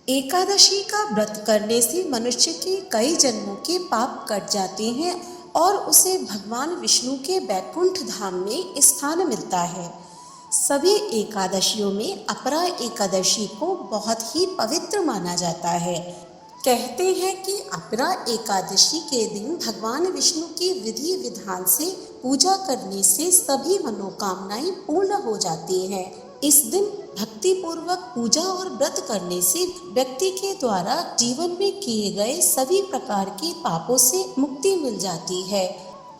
एकादशी का व्रत करने से मनुष्य के कई जन्मों के पाप कट जाते हैं और उसे भगवान विष्णु के बैकुंठ धाम में स्थान मिलता है। सभी एकादशियों में अपरा एकादशी को बहुत ही पवित्र माना जाता है। कहते हैं कि अपरा एकादशी के दिन भगवान विष्णु की विधि विधान से पूजा करने से सभी मनोकामनाएं पूर्ण हो जाती हैं। इस दिन भक्ति पूर्वक पूजा और व्रत करने से व्यक्ति के द्वारा जीवन में किए गए सभी प्रकार के पापों से मुक्ति मिल जाती है।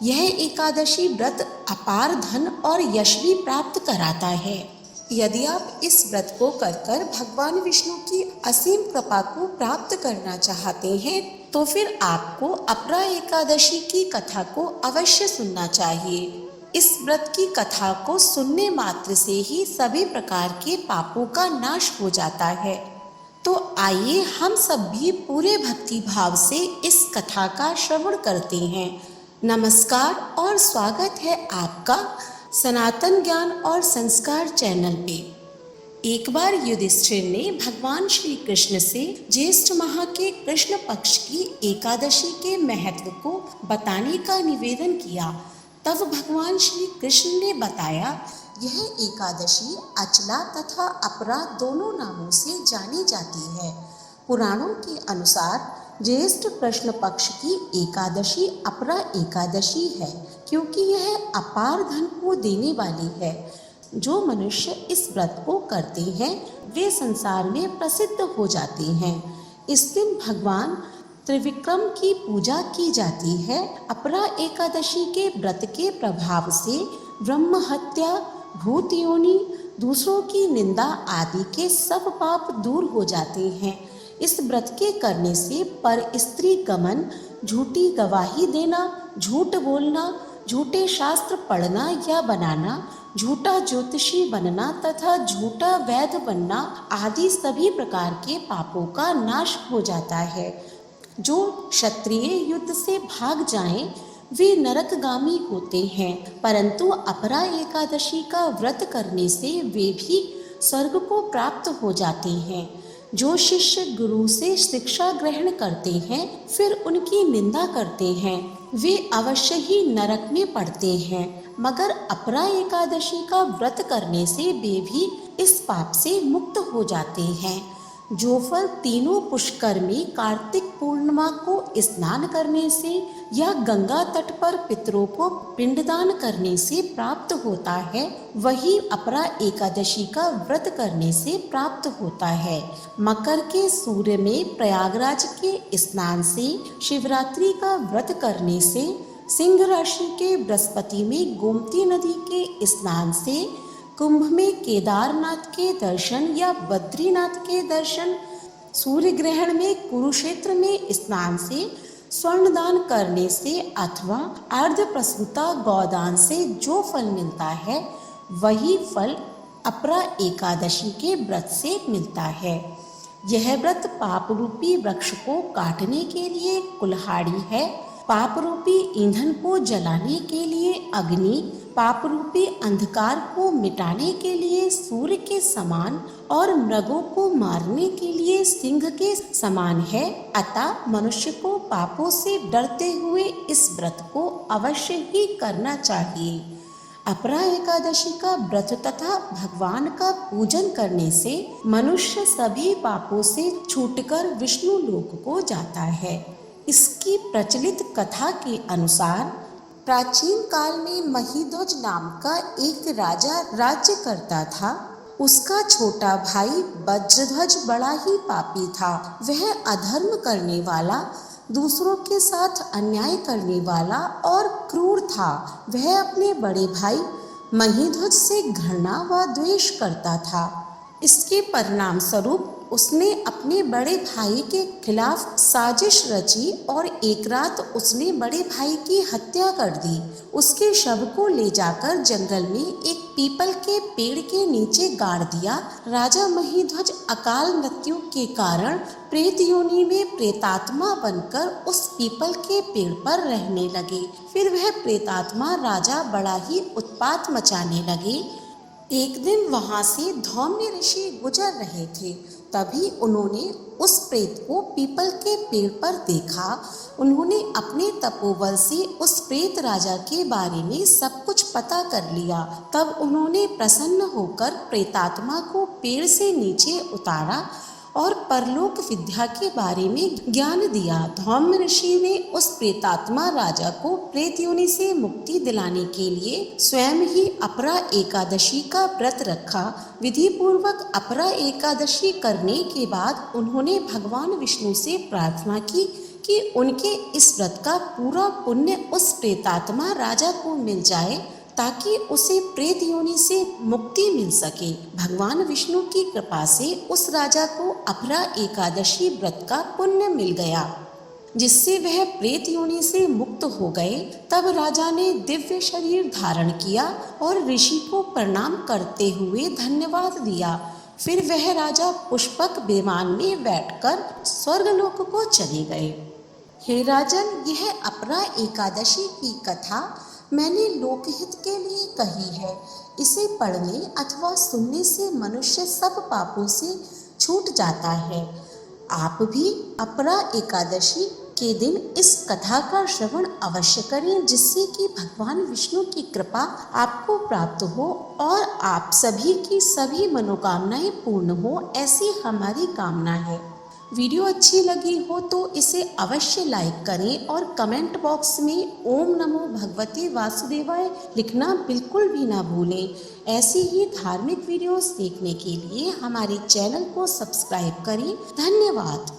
यह एकादशी व्रत अपार धन और यश भी प्राप्त कराता है। यदि आप इस व्रत को कर भगवान विष्णु की असीम कृपा को प्राप्त करना चाहते हैं तो फिर आपको अपरा एकादशी की कथा को अवश्य सुनना चाहिए। इस व्रत की कथा को सुनने मात्र से ही सभी प्रकार के पापों का नाश हो जाता है। तो आइए हम सब भी पूरे भक्ति भाव से इस कथा का श्रवण करते हैं। नमस्कार और स्वागत है आपका सनातन ज्ञान और संस्कार चैनल पे। एक बार युधिष्ठिर ने भगवान श्री कृष्ण से ज्येष्ठ माह के कृष्ण पक्ष की एकादशी के महत्व को बताने का निवेदन किया। तब भगवान श्री कृष्ण ने बताया, यह एकादशी अचला तथा अपरा दोनों नामों से जानी जाती है। पुराणों के अनुसार ज्येष्ठ कृष्ण पक्ष की एकादशी अपरा एकादशी है, क्योंकि यह अपार धन को देने वाली है। जो मनुष्य इस व्रत को करते हैं वे संसार में प्रसिद्ध हो जाते हैं। इस दिन भगवान त्रिविक्रम की पूजा की जाती है। अपरा एकादशी के व्रत के प्रभाव से ब्रह्म हत्या, भूत योनि, दूसरों की निंदा आदि के सब पाप दूर हो जाते हैं। इस व्रत के करने से पर स्त्री गमन, झूठी गवाही देना, झूठ बोलना, झूठे शास्त्र पढ़ना या बनाना, झूठा ज्योतिषी बनना तथा झूठा वैद्य बनना आदि सभी प्रकार के पापों का नाश हो जाता है। जो क्षत्रिय युद्ध से भाग जाएं वे नरकगामी होते हैं, परंतु अपरा एकादशी का व्रत करने से वे भी स्वर्ग को प्राप्त हो जाते हैं। जो शिष्य गुरु से शिक्षा ग्रहण करते हैं फिर उनकी निंदा करते हैं वे अवश्य ही नरक में पड़ते हैं, मगर अपरा एकादशी का व्रत करने से वे भी इस पाप से मुक्त हो जाते हैं। जो फल तीनों पुष्कर में कार्तिक पूर्णिमा को स्नान करने से या गंगा तट पर पितरों को पिंडदान करने से प्राप्त होता है, वही अपरा एकादशी का व्रत करने से प्राप्त होता है। मकर के सूर्य में प्रयागराज के स्नान से, शिवरात्रि का व्रत करने से, सिंह राशि के बृहस्पति में गोमती नदी के स्नान से, कुंभ में केदारनाथ के दर्शन या बद्रीनाथ के दर्शन, सूर्य ग्रहण में कुरुक्षेत्र में स्नान से, स्वर्ण दान करने से अथवा अर्ध प्रसूता गौदान से जो फल मिलता है वही फल अपरा एकादशी के व्रत से मिलता है। यह व्रत पाप रूपी वृक्ष को काटने के लिए कुल्हाड़ी है, पाप रूपी ईंधन को जलाने के लिए अग्नि, पाप रूपी अंधकार को मिटाने के लिए सूर्य के समान और मृगों को मारने के लिए सिंह के समान है। अतः मनुष्य को पापों से डरते हुए इस व्रत को अवश्य ही करना चाहिए। अपरा एकादशी का व्रत तथा भगवान का पूजन करने से मनुष्य सभी पापों से छूटकर विष्णु लोक को जाता है। इसकी प्रचलित कथा के अनुसार प्राचीन काल में महिध्वज नाम का एक राजा राज्य करता था। उसका छोटा भाई वज्रध्वज बड़ा ही पापी था। वह अधर्म करने वाला, दूसरों के साथ अन्याय करने वाला और क्रूर था। वह अपने बड़े भाई महिध्वज से घृणा व द्वेष करता था। इसके परिणाम स्वरूप उसने अपने बड़े भाई के खिलाफ साजिश रची और एक रात उसने बड़े भाई की हत्या कर दी। उसके शव को ले जाकर जंगल में एक पीपल के पेड़ के नीचे गाड़ दिया। राजा महिध्वज अकाल मृत्यु के कारण प्रेत योनि में प्रेतात्मा बनकर उस पीपल के पेड़ पर रहने लगे। फिर वह प्रेतात्मा राजा बड़ा ही उत्पात मचाने लगे। एक दिन वहां से धौम्य ऋषि गुजर रहे थे तभी उन्होंने उस प्रेत को पीपल के पेड़ पर देखा। उन्होंने अपने तपोबल से उस प्रेत राजा के बारे में सब कुछ पता कर लिया। तब उन्होंने प्रसन्न होकर प्रेतात्मा को पेड़ से नीचे उतारा और परलोक विद्या के बारे में ज्ञान दिया। धौम्य ऋषि ने उस प्रेतात्मा राजा को प्रेत योनि से मुक्ति दिलाने के लिए स्वयं ही अपरा एकादशी का व्रत रखा। विधि पूर्वक अपरा एकादशी करने के बाद उन्होंने भगवान विष्णु से प्रार्थना की कि उनके इस व्रत का पूरा पुण्य उस प्रेतात्मा राजा को मिल जाए ताकि उसे प्रेत योनि से मुक्ति मिल सके। भगवान विष्णु की कृपा से उस राजा को अपरा एकादशी व्रत का पुण्य मिल गया, जिससे वह प्रेत योनि से मुक्त हो गए। तब राजा ने दिव्य शरीर धारण किया और ऋषि को प्रणाम करते हुए धन्यवाद दिया। फिर वह राजा पुष्पक विमान में बैठकर स्वर्गलोक को चले गए। हे राजन, यह अपरा एकादशी की कथा मैंने लोकहित के लिए कही है। इसे पढ़ने अथवा सुनने से मनुष्य सब पापों से छूट जाता है। आप भी अपरा एकादशी के दिन इस कथा का श्रवण अवश्य करें, जिससे कि भगवान विष्णु की कृपा आपको प्राप्त हो और आप सभी की सभी मनोकामनाएं पूर्ण हो, ऐसी हमारी कामना है। वीडियो अच्छी लगी हो तो इसे अवश्य लाइक करें और कमेंट बॉक्स में ओम नमो भगवते वासुदेवाय लिखना बिल्कुल भी ना भूलें। ऐसी ही धार्मिक वीडियोस देखने के लिए हमारे चैनल को सब्सक्राइब करें। धन्यवाद।